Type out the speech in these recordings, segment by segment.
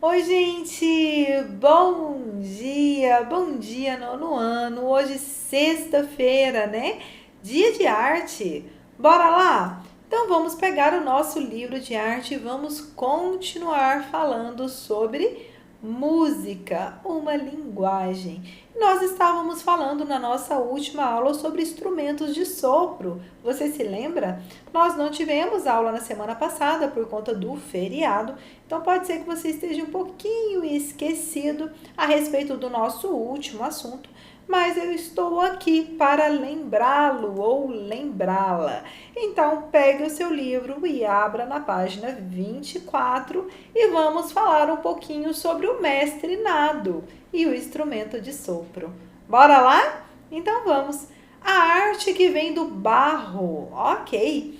Oi, gente! Bom dia, nono ano. Hoje, sexta-feira, né? Dia de arte. Bora lá? Então, vamos pegar o nosso livro de arte e vamos continuar falando sobre música, uma linguagem. Nós estávamos falando na nossa última aula sobre instrumentos de sopro. Você se lembra? Nós não tivemos aula na semana passada por conta do feriado, então pode ser que você esteja um pouquinho esquecido a respeito do nosso último assunto, mas eu estou aqui para lembrá-lo ou lembrá-la. Então pegue o seu livro e abra na página 24 e vamos falar um pouquinho sobre o mestre nado e o instrumento de sopro. Bora lá? Então vamos. A arte que vem do barro, ok.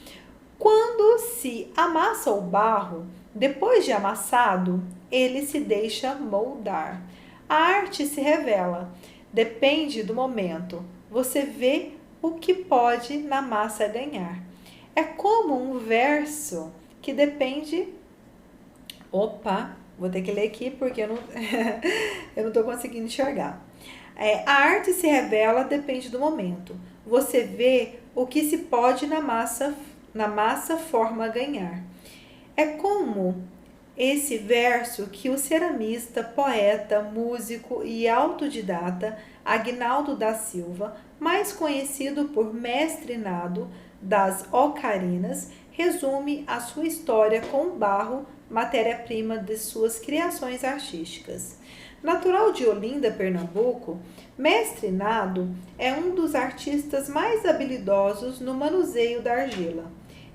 Quando se amassa o barro, depois de amassado, ele se deixa moldar. A arte se revela, depende do momento. Você vê o que pode na massa ganhar. É como um verso que depende. Opa, vou ter que ler aqui porque eu não eu não estou conseguindo enxergar. A arte se revela, depende do momento. Você vê o que se pode na massa forma ganhar. É como esse verso que o ceramista, poeta, músico e autodidata Aguinaldo da Silva, mais conhecido por Mestre Nado das Ocarinas, resume a sua história com o barro, matéria-prima de suas criações artísticas. Natural de Olinda, Pernambuco, Mestre Nado é um dos artistas mais habilidosos no manuseio da argila.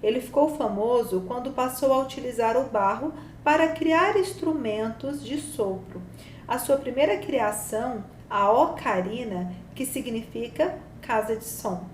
Ele ficou famoso quando passou a utilizar o barro para criar instrumentos de sopro. A sua primeira criação, a ocarina, que significa casa de som,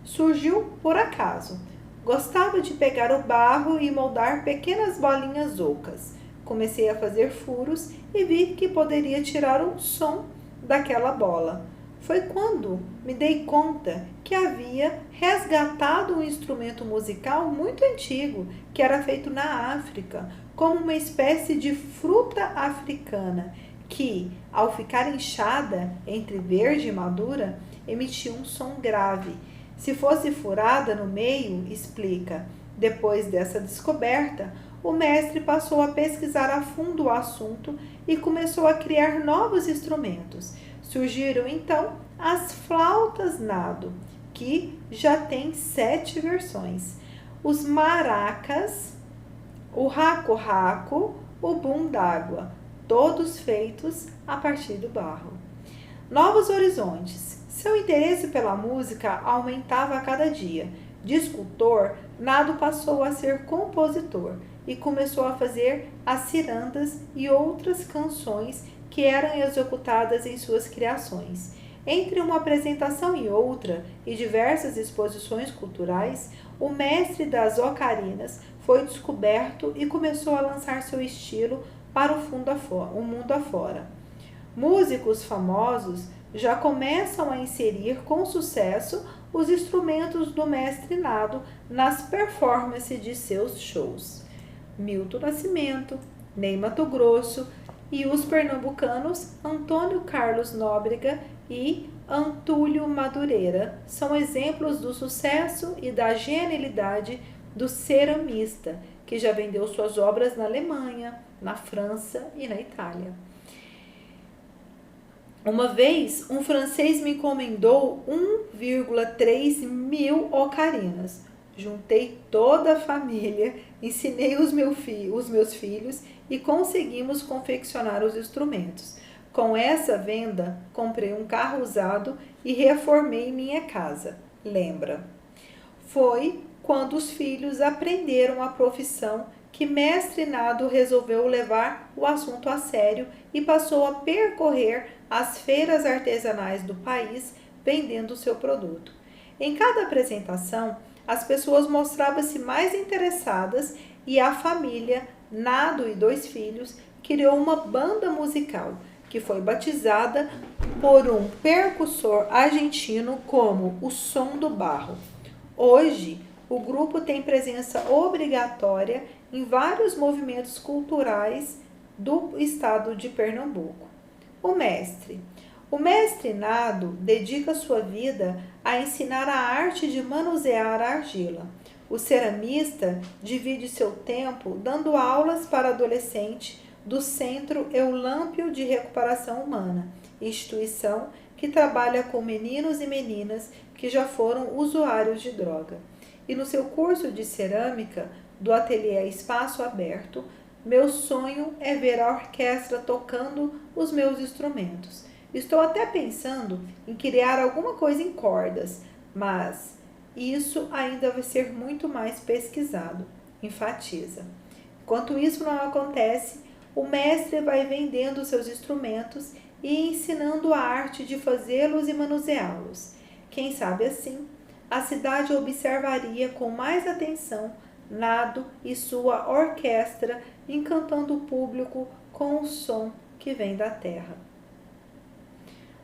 surgiu por acaso. Gostava de pegar o barro e moldar pequenas bolinhas ocas. Comecei a fazer furos e vi que poderia tirar um som daquela bola. Foi quando me dei conta que havia resgatado um instrumento musical muito antigo que era feito na África, como uma espécie de fruta africana que, ao ficar inchada entre verde e madura, emitia um som grave. Se fosse furada no meio, explica. Depois dessa descoberta, o mestre passou a pesquisar a fundo o assunto e começou a criar novos instrumentos. Surgiram então as flautas nado, que já tem 7 versões. Os maracas, o raco-raco, o bum d'água, todos feitos a partir do barro. Novos horizontes. Seu interesse pela música aumentava a cada dia. De escultor, Nado passou a ser compositor e começou a fazer as cirandas e outras canções que eram executadas em suas criações. Entre uma apresentação e outra e diversas exposições culturais, o mestre das ocarinas foi descoberto e começou a lançar seu estilo para o mundo afora. Músicos famosos já começam a inserir com sucesso os instrumentos do mestre Nado nas performances de seus shows. Milton Nascimento, Ney Matogrosso e os pernambucanos Antônio Carlos Nóbrega e Antúlio Madureira são exemplos do sucesso e da genialidade do ceramista, que já vendeu suas obras na Alemanha, na França e na Itália. Uma vez, um francês me encomendou 1,3 mil ocarinas. Juntei toda a família, ensinei os meus filhos e conseguimos confeccionar os instrumentos. Com essa venda, comprei um carro usado e reformei minha casa. Lembra? Foi quando os filhos aprenderam a profissão que Mestre Nado resolveu levar o assunto a sério e passou a percorrer as feiras artesanais do país vendendo seu produto. Em cada apresentação, as pessoas mostravam-se mais interessadas e a família, Nado e 2 filhos, criou uma banda musical que foi batizada por um percussor argentino como o Som do Barro. Hoje, o grupo tem presença obrigatória em vários movimentos culturais do estado de Pernambuco. O mestre. O mestre Nado dedica sua vida a ensinar a arte de manusear a argila. O ceramista divide seu tempo dando aulas para adolescentes do Centro Eulâmpio de Recuperação Humana, instituição que trabalha com meninos e meninas que já foram usuários de droga. E no seu curso de cerâmica do ateliê Espaço Aberto, meu sonho é ver a orquestra tocando os meus instrumentos. Estou até pensando em criar alguma coisa em cordas, mas isso ainda vai ser muito mais pesquisado, enfatiza. Enquanto isso não acontece, o mestre vai vendendo seus instrumentos e ensinando a arte de fazê-los e manuseá-los. Quem sabe assim, a cidade observaria com mais atenção Nado e sua orquestra, encantando o público com o som que vem da terra.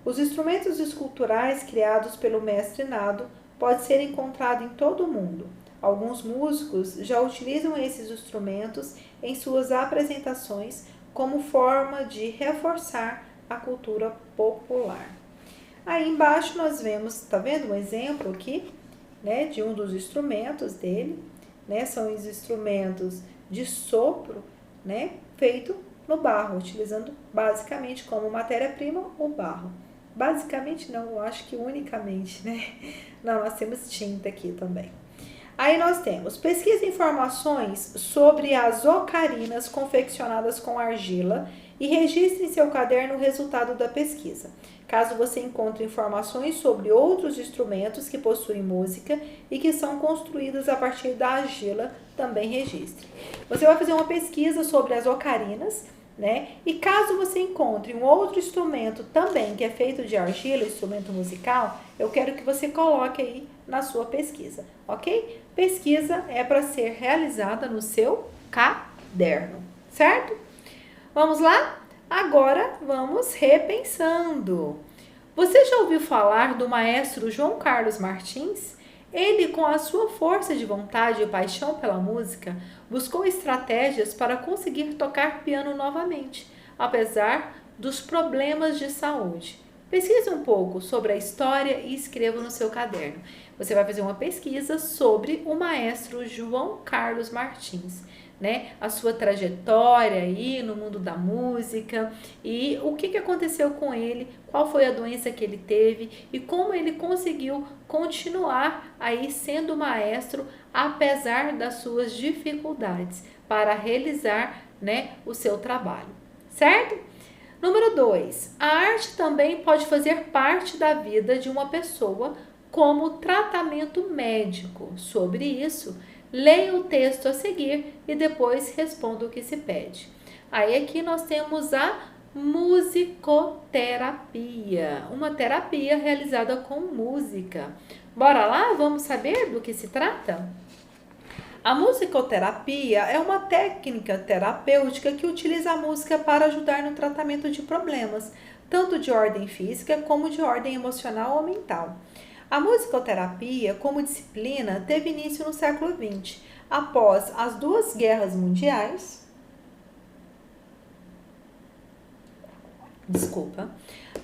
Os instrumentos esculturais criados pelo mestre Nado podem ser encontrados em todo o mundo. Alguns músicos já utilizam esses instrumentos em suas apresentações como forma de reforçar a cultura popular. Aí embaixo nós vemos, tá vendo um exemplo aqui, né, de um dos instrumentos dele, né, são os instrumentos de sopro, né, feito no barro, utilizando basicamente como matéria-prima o barro. Basicamente não, eu acho que unicamente, né? Não, nós temos tinta aqui também. Aí nós temos, pesquisa informações sobre as ocarinas confeccionadas com argila e registre em seu caderno o resultado da pesquisa. Caso você encontre informações sobre outros instrumentos que possuem música e que são construídos a partir da argila, também registre. Você vai fazer uma pesquisa sobre as ocarinas, né? E caso você encontre um outro instrumento também que é feito de argila, instrumento musical, eu quero que você coloque aí na sua pesquisa, ok? Pesquisa é para ser realizada no seu caderno, certo? Vamos lá? Agora vamos repensando. Você já ouviu falar do maestro João Carlos Martins? Ele, com a sua força de vontade e paixão pela música, buscou estratégias para conseguir tocar piano novamente, apesar dos problemas de saúde. Pesquise um pouco sobre a história e escreva no seu caderno. Você vai fazer uma pesquisa sobre o maestro João Carlos Martins, né? A sua trajetória aí no mundo da música e o que aconteceu com ele, qual foi a doença que ele teve e como ele conseguiu continuar aí sendo maestro apesar das suas dificuldades para realizar, né, o seu trabalho, certo? Número 2, a arte também pode fazer parte da vida de uma pessoa como tratamento médico. Sobre isso, leia o texto a seguir e depois responda o que se pede. Aí aqui nós temos a musicoterapia, uma terapia realizada com música. Bora lá? Vamos saber do que se trata? A musicoterapia é uma técnica terapêutica que utiliza a música para ajudar no tratamento de problemas, tanto de ordem física como de ordem emocional ou mental. A musicoterapia, como disciplina, teve início no século XX, após as duas guerras mundiais.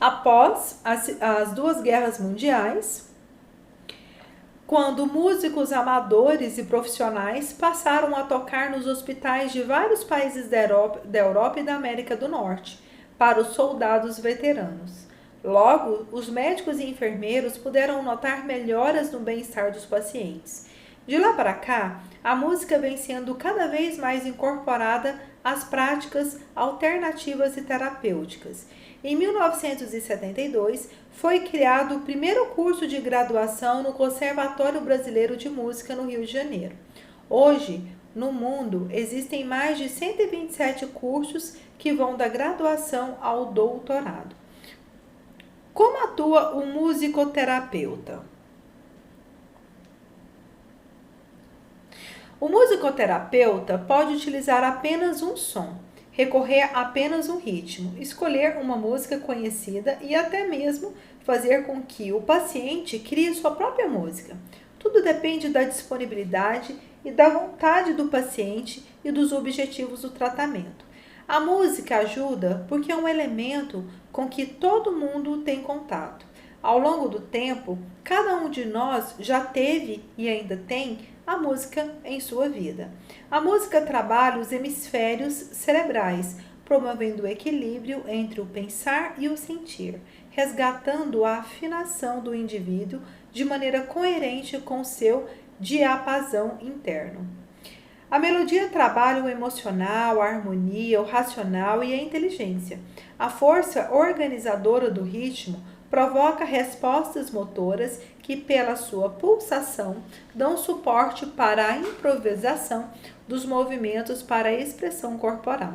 Após as duas guerras mundiais, quando músicos amadores e profissionais passaram a tocar nos hospitais de vários países da Europa e da América do Norte, para os soldados veteranos. Logo, os médicos e enfermeiros puderam notar melhoras no bem-estar dos pacientes. De lá para cá, a música vem sendo cada vez mais incorporada às práticas alternativas e terapêuticas. Em 1972, foi criado o primeiro curso de graduação no Conservatório Brasileiro de Música no Rio de Janeiro. Hoje, no mundo, existem mais de 127 cursos que vão da graduação ao doutorado. Como atua o musicoterapeuta? O musicoterapeuta pode utilizar apenas um som, recorrer a apenas um ritmo, escolher uma música conhecida e até mesmo fazer com que o paciente crie sua própria música. Tudo depende da disponibilidade e da vontade do paciente e dos objetivos do tratamento. A música ajuda porque é um elemento com que todo mundo tem contato. Ao longo do tempo, cada um de nós já teve e ainda tem a música em sua vida. A música trabalha os hemisférios cerebrais, promovendo o equilíbrio entre o pensar e o sentir, resgatando a afinação do indivíduo de maneira coerente com seu diapasão interno. A melodia trabalha o emocional, a harmonia, o racional e a inteligência. A força organizadora do ritmo provoca respostas motoras que, pela sua pulsação, dão suporte para a improvisação dos movimentos para a expressão corporal.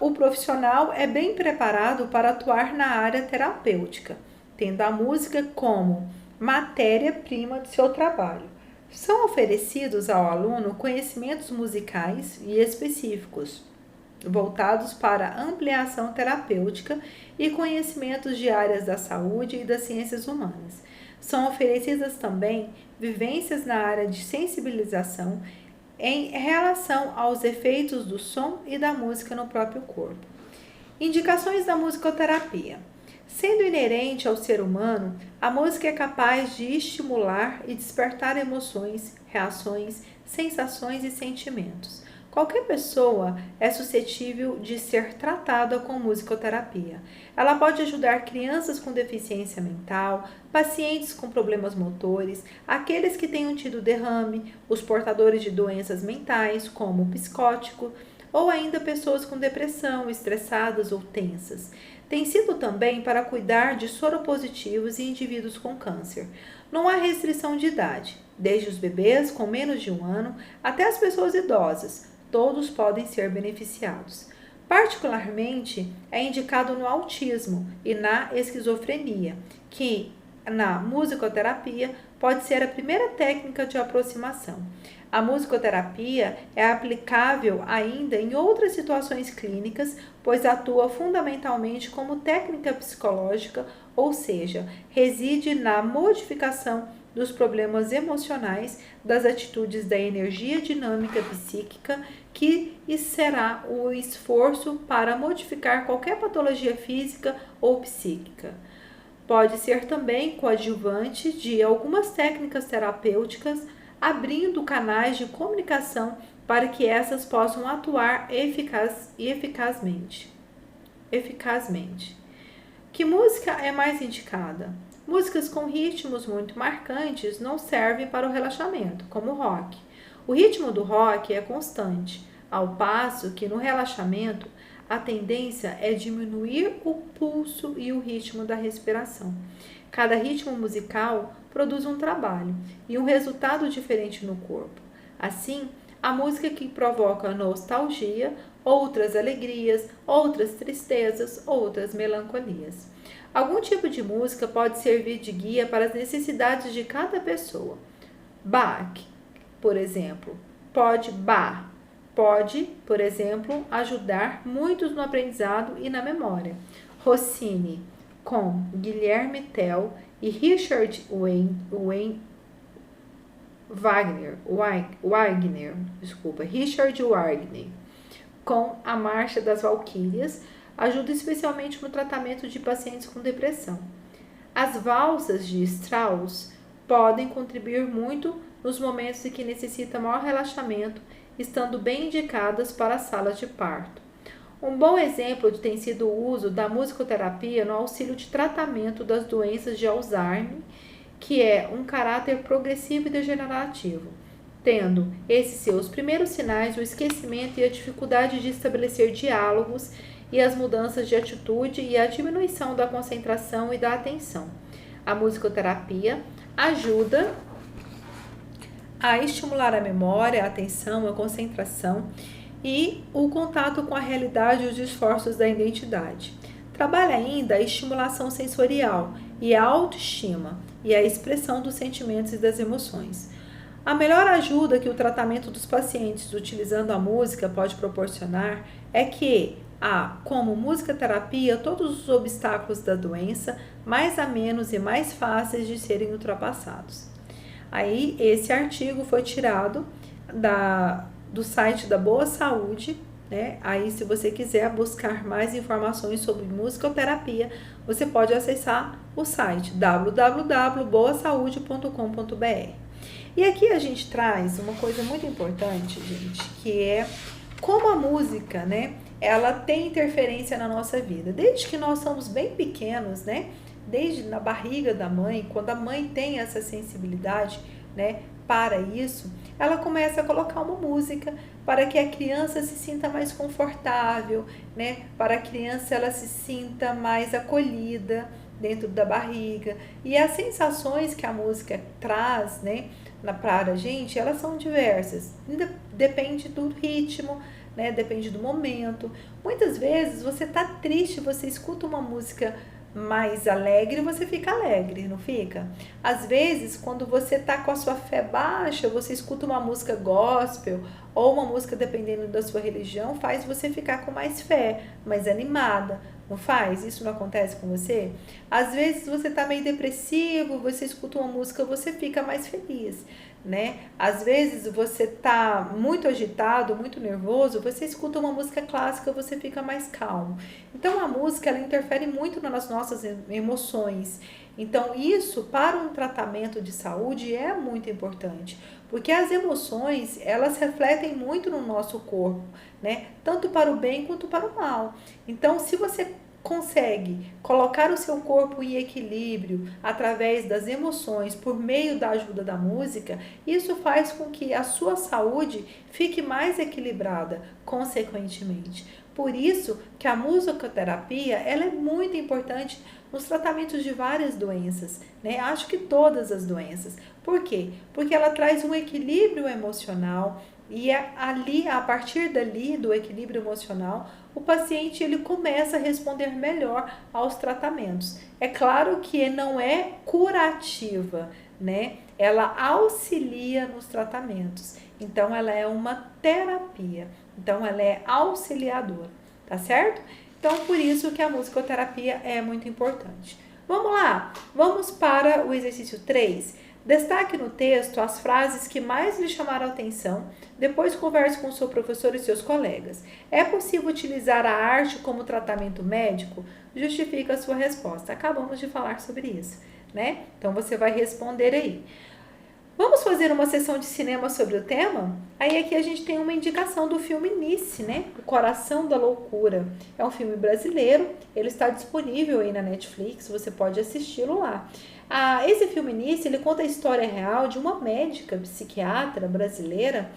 O profissional é bem preparado para atuar na área terapêutica, tendo a música como matéria-prima de seu trabalho. São oferecidos ao aluno conhecimentos musicais e específicos, voltados para a ampliação terapêutica e conhecimentos de áreas da saúde e das ciências humanas. São oferecidas também vivências na área de sensibilização em relação aos efeitos do som e da música no próprio corpo. Indicações da musicoterapia. Sendo inerente ao ser humano, a música é capaz de estimular e despertar emoções, reações, sensações e sentimentos. Qualquer pessoa é suscetível de ser tratada com musicoterapia. Ela pode ajudar crianças com deficiência mental, pacientes com problemas motores, aqueles que tenham tido derrame, os portadores de doenças mentais, como o psicótico, ou ainda pessoas com depressão, estressadas ou tensas. Tem sido também para cuidar de soropositivos e indivíduos com câncer. Não há restrição de idade, desde os bebês com menos de 1 ano até as pessoas idosas. Todos podem ser beneficiados. Particularmente, é indicado no autismo e na esquizofrenia, que na musicoterapia pode ser a primeira técnica de aproximação. A musicoterapia é aplicável ainda em outras situações clínicas, pois atua fundamentalmente como técnica psicológica, ou seja, reside na modificação dos problemas emocionais, das atitudes da energia dinâmica psíquica, que será o esforço para modificar qualquer patologia física ou psíquica. Pode ser também coadjuvante de algumas técnicas terapêuticas, abrindo canais de comunicação para que essas possam atuar eficazmente. Que música é mais indicada? Músicas com ritmos muito marcantes não servem para o relaxamento, como o rock. O ritmo do rock é constante, ao passo que no relaxamento a tendência é diminuir o pulso e o ritmo da respiração. Cada ritmo musical produz um trabalho e um resultado diferente no corpo. Assim, a música que provoca nostalgia, outras alegrias, outras tristezas, outras melancolias. Algum tipo de música pode servir de guia para as necessidades de cada pessoa. Bach, por exemplo, pode, por exemplo, ajudar muitos no aprendizado e na memória. Rossini, com Guilherme Tell e Richard Wagner, com A Marcha das Valquírias, ajuda especialmente no tratamento de pacientes com depressão. As valsas de Strauss podem contribuir muito nos momentos em que necessita maior relaxamento, estando bem indicadas para as salas de parto. Um bom exemplo tem sido o uso da musicoterapia no auxílio de tratamento das doenças de Alzheimer, que é um caráter progressivo e degenerativo, tendo esses seus primeiros sinais o esquecimento e a dificuldade de estabelecer diálogos e as mudanças de atitude e a diminuição da concentração e da atenção. A musicoterapia ajuda a estimular a memória, a atenção, a concentração e o contato com a realidade e os esforços da identidade. Trabalha ainda a estimulação sensorial e a autoestima e a expressão dos sentimentos e das emoções. A melhor ajuda que o tratamento dos pacientes utilizando a música pode proporcionar é que como música terapia, todos os obstáculos da doença mais amenos e mais fáceis de serem ultrapassados. Aí, esse artigo foi tirado do site da Boa Saúde né? Aí, se você quiser buscar mais informações sobre musicoterapia, você pode acessar o site www.boasaude.com.br. E aqui a gente traz uma coisa muito importante, gente, que é como a música, né, ela tem interferência na nossa vida. Desde que nós somos bem pequenos, né, desde na barriga da mãe, quando a mãe tem essa sensibilidade, né, para isso, ela começa a colocar uma música para que a criança se sinta mais confortável, né, para a criança ela se sinta mais acolhida dentro da barriga. E as sensações que a música traz, né, para a gente, elas são diversas. Depende do ritmo, né? Depende do momento. Muitas vezes você tá triste, você escuta uma música mais alegre, você fica alegre, não fica? Às vezes, quando você tá com a sua fé baixa, você escuta uma música gospel ou uma música, dependendo da sua religião, faz você ficar com mais fé, mais animada. Não faz? Isso não acontece com você? Às vezes você tá meio depressivo, você escuta uma música, você fica mais feliz, né? Às vezes você tá muito agitado, muito nervoso, você escuta uma música clássica, você fica mais calmo. Então a música ela interfere muito nas nossas emoções. Então isso para um tratamento de saúde é muito importante, porque as emoções, elas refletem muito no nosso corpo, né? Tanto para o bem quanto para o mal. Então, se você consegue colocar o seu corpo em equilíbrio através das emoções por meio da ajuda da música, isso faz com que a sua saúde fique mais equilibrada, consequentemente. Por isso que a musicoterapia ela é muito importante nos tratamentos de várias doenças, né? Acho que todas as doenças. Por quê? Porque ela traz um equilíbrio emocional e ali, a partir dali, do equilíbrio emocional, o paciente ele começa a responder melhor aos tratamentos. É claro que não é curativa, né? Ela auxilia nos tratamentos. Então, ela é uma terapia. Então, ela é auxiliadora, tá certo? Então, por isso que a musicoterapia é muito importante. Vamos lá? Vamos para o exercício 3. Destaque no texto as frases que mais lhe chamaram a atenção, depois converse com o seu professor e seus colegas. É possível utilizar a arte como tratamento médico? Justifique a sua resposta. Acabamos de falar sobre isso, né? Então você vai responder aí. Vamos fazer uma sessão de cinema sobre o tema? Aí aqui a gente tem uma indicação do filme Nice, né? O Coração da Loucura. É um filme brasileiro, ele está disponível aí na Netflix, você pode assisti-lo lá. Esse filme Nice, ele conta a história real de uma médica psiquiatra brasileira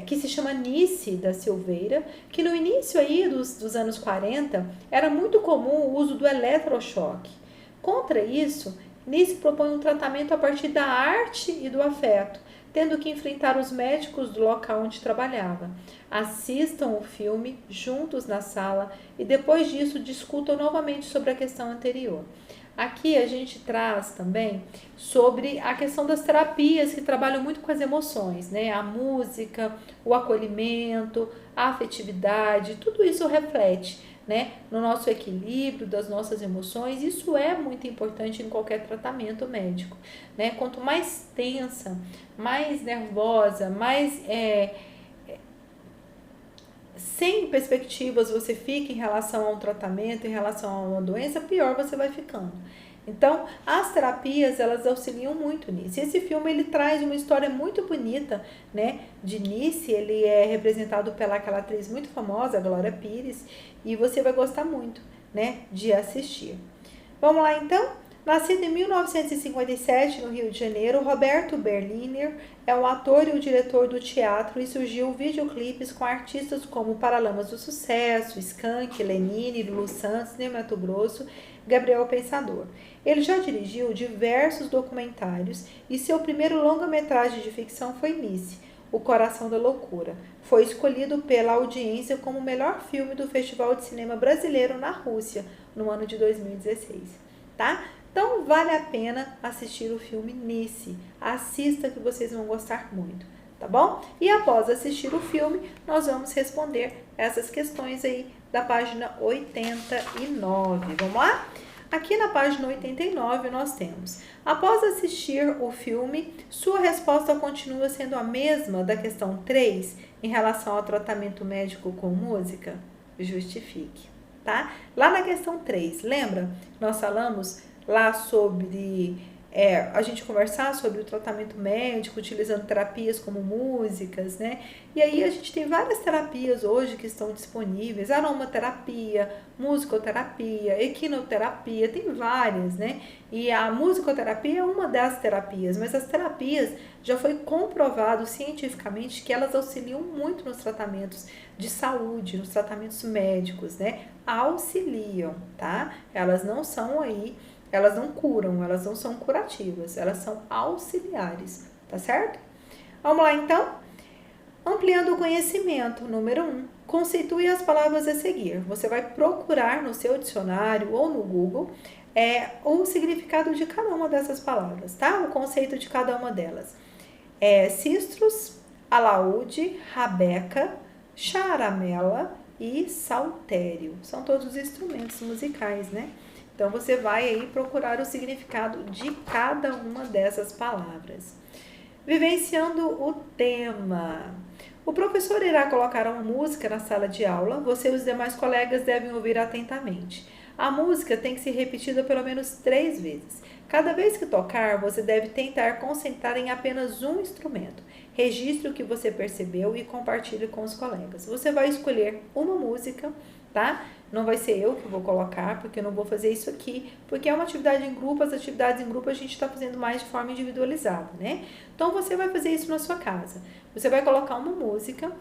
que se chama Nice da Silveira, que no início aí dos anos 40 era muito comum o uso do eletrochoque. Contra isso, Nice propõe um tratamento a partir da arte e do afeto, tendo que enfrentar os médicos do local onde trabalhava. Assistam o filme juntos na sala e depois disso discutam novamente sobre a questão anterior. Aqui a gente traz também sobre a questão das terapias que trabalham muito com as emoções, né? A música, o acolhimento, a afetividade, tudo isso reflete, né, no nosso equilíbrio das nossas emoções. Isso é muito importante em qualquer tratamento médico, né? Quanto mais tensa, mais nervosa, mais sem perspectivas você fica em relação a um tratamento, em relação a uma doença, pior você vai ficando. Então, as terapias, elas auxiliam muito nisso. E esse filme, ele traz uma história muito bonita, né, de Nice. Ele é representado pela aquela atriz muito famosa, a Glória Pires, e você vai gostar muito, né, de assistir. Vamos lá, então? Nascido em 1957, no Rio de Janeiro, Roberto Berliner é o ator e o diretor do teatro e surgiu videoclipes com artistas como Paralamas do Sucesso, Skank, Lenine, Lulu Santos, Ney Matogrosso, Gabriel Pensador. Ele já dirigiu diversos documentários e seu primeiro longa-metragem de ficção foi Nice, O Coração da Loucura. Foi escolhido pela audiência como o melhor filme do Festival de Cinema Brasileiro na Rússia, no ano de 2016. Tá? Então, vale a pena assistir o filme Nice. Assista que vocês vão gostar muito, tá bom? E após assistir o filme, nós vamos responder essas questões aí da página 89. Vamos lá? Aqui na página 89 nós temos: após assistir o filme, sua resposta continua sendo a mesma da questão 3, em relação ao tratamento médico com música? Justifique, tá? Lá na questão 3, lembra? Nós falamos lá sobre a gente conversar sobre o tratamento médico, utilizando terapias como músicas, né? E aí a gente tem várias terapias hoje que estão disponíveis, aromaterapia, musicoterapia, equinoterapia, tem várias, né? E a musicoterapia é uma das terapias, mas as terapias já foi comprovado cientificamente que elas auxiliam muito nos tratamentos de saúde, nos tratamentos médicos, né? Auxiliam, tá? Elas não são elas não curam, elas não são curativas, elas são auxiliares, tá certo? Vamos lá então? Ampliando o conhecimento, número 1. Conceitue as palavras a seguir. Você vai procurar no seu dicionário ou no Google o significado de cada uma dessas palavras, tá? O conceito de cada uma delas. Sistros, alaúde, rabeca, charamela e saltério. São todos instrumentos musicais, né? Então, você vai aí procurar o significado de cada uma dessas palavras. Vivenciando o tema. O professor irá colocar uma música na sala de aula, você e os demais colegas devem ouvir atentamente. A música tem que ser repetida pelo menos 3 vezes. Cada vez que tocar, você deve tentar concentrar em apenas um instrumento. Registre o que você percebeu e compartilhe com os colegas. Você vai escolher uma música, tá? Não vai ser eu que vou colocar, porque eu não vou fazer isso aqui, porque é uma atividade em grupo, as atividades em grupo a gente está fazendo mais de forma individualizada, né? Então, você vai fazer isso na sua casa. Você vai colocar uma música,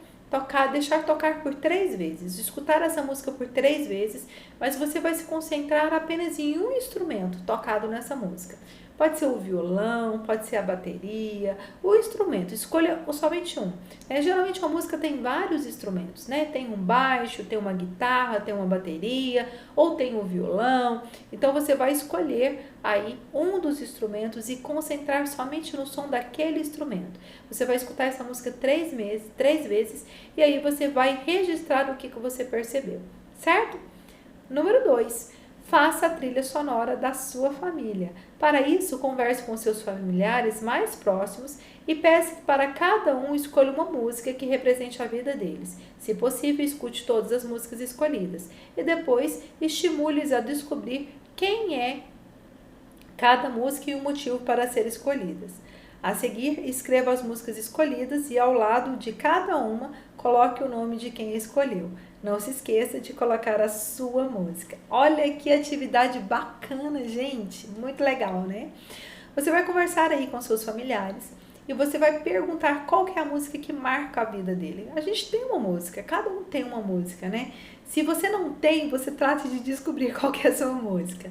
deixar tocar por 3 vezes, escutar essa música por 3 vezes, mas você vai se concentrar apenas em um instrumento tocado nessa música. Pode ser o violão, pode ser a bateria, o instrumento, escolha somente um. Geralmente uma música tem vários instrumentos, né? Tem um baixo, tem uma guitarra, tem uma bateria, ou tem um violão. Então você vai escolher aí um dos instrumentos e concentrar somente no som daquele instrumento. Você vai escutar essa música 3 vezes e aí você vai registrar o que você percebeu, certo? Número 2. Faça a trilha sonora da sua família. Para isso, converse com seus familiares mais próximos e peça que para cada um escolha uma música que represente a vida deles. Se possível, escute todas as músicas escolhidas e depois estimule-os a descobrir quem é cada música e o motivo para ser escolhidas. A seguir, escreva as músicas escolhidas e ao lado de cada uma, coloque o nome de quem escolheu. Não se esqueça de colocar a sua música. Olha que atividade bacana, gente. Muito legal, né? Você vai conversar aí com seus familiares e você vai perguntar qual que é a música que marca a vida dele. A gente tem uma música, cada um tem uma música, né? Se você não tem, você trate de descobrir qual que é a sua música.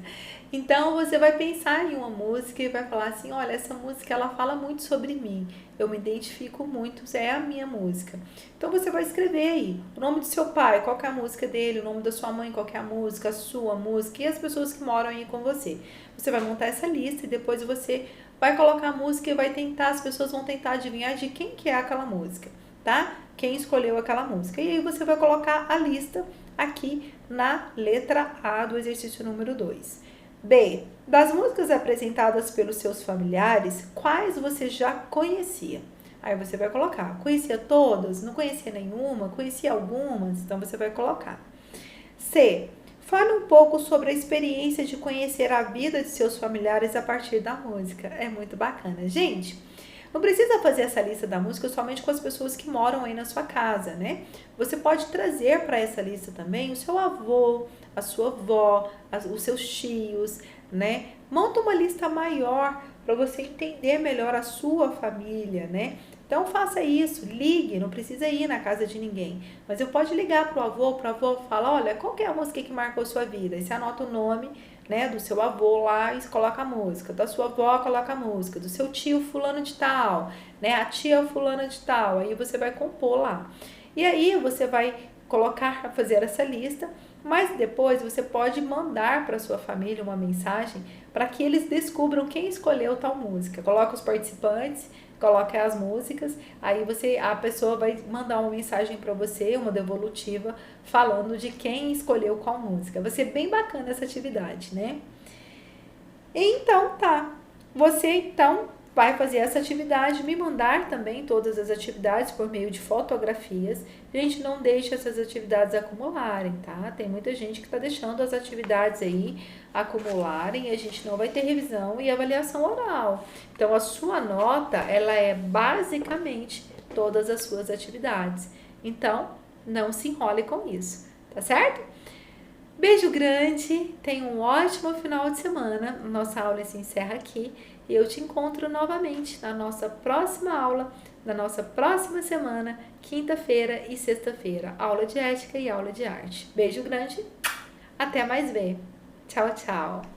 Então, você vai pensar em uma música e vai falar assim, olha, essa música ela fala muito sobre mim, eu me identifico muito, é a minha música. Então, você vai escrever aí o nome do seu pai, qual que é a música dele, o nome da sua mãe, qual que é a música, a sua música e as pessoas que moram aí com você. Você vai montar essa lista e depois você vai colocar a música e vai tentar, as pessoas vão tentar adivinhar de quem que é aquela música, tá? Quem escolheu aquela música. E aí você vai colocar a lista aqui na letra A do exercício número 2. B. Das músicas apresentadas pelos seus familiares, quais você já conhecia? Aí você vai colocar, conhecia todas? Não conhecia nenhuma? Conhecia algumas? Então você vai colocar. C. Fale um pouco sobre a experiência de conhecer a vida de seus familiares a partir da música. É muito bacana. Gente, não precisa fazer essa lista da música somente com as pessoas que moram aí na sua casa, né? Você pode trazer para essa lista também o seu avô, a sua avó, os seus tios, né? Monta uma lista maior para você entender melhor a sua família, né? Então faça isso, ligue, não precisa ir na casa de ninguém. Mas eu pode ligar para o avô, para a avó, falar, olha, qual que é a música que marcou a sua vida? E você anota o nome, né, do seu avô lá e coloca a música, da sua avó coloca a música, do seu tio fulano de tal, né, a tia fulana de tal, aí você vai compor lá. E aí você vai colocar, fazer essa lista, mas depois você pode mandar para sua família uma mensagem para que eles descubram quem escolheu tal música. Coloca os participantes, coloca as músicas, aí a pessoa vai mandar uma mensagem para você, uma devolutiva, falando de quem escolheu qual música. Vai ser bem bacana essa atividade, né? Então tá, você então vai fazer essa atividade, me mandar também todas as atividades por meio de fotografias. Gente, não deixe essas atividades acumularem, tá? Tem muita gente que está deixando as atividades aí acumularem e a gente não vai ter revisão e avaliação oral. Então, a sua nota, ela é basicamente todas as suas atividades. Então, não se enrole com isso, tá certo? Beijo grande, tenha um ótimo final de semana. Nossa aula se encerra aqui e eu te encontro novamente na nossa próxima aula, na nossa próxima semana, quinta-feira e sexta-feira. Aula de ética e aula de arte. Beijo grande, até mais ver. Tchau, tchau.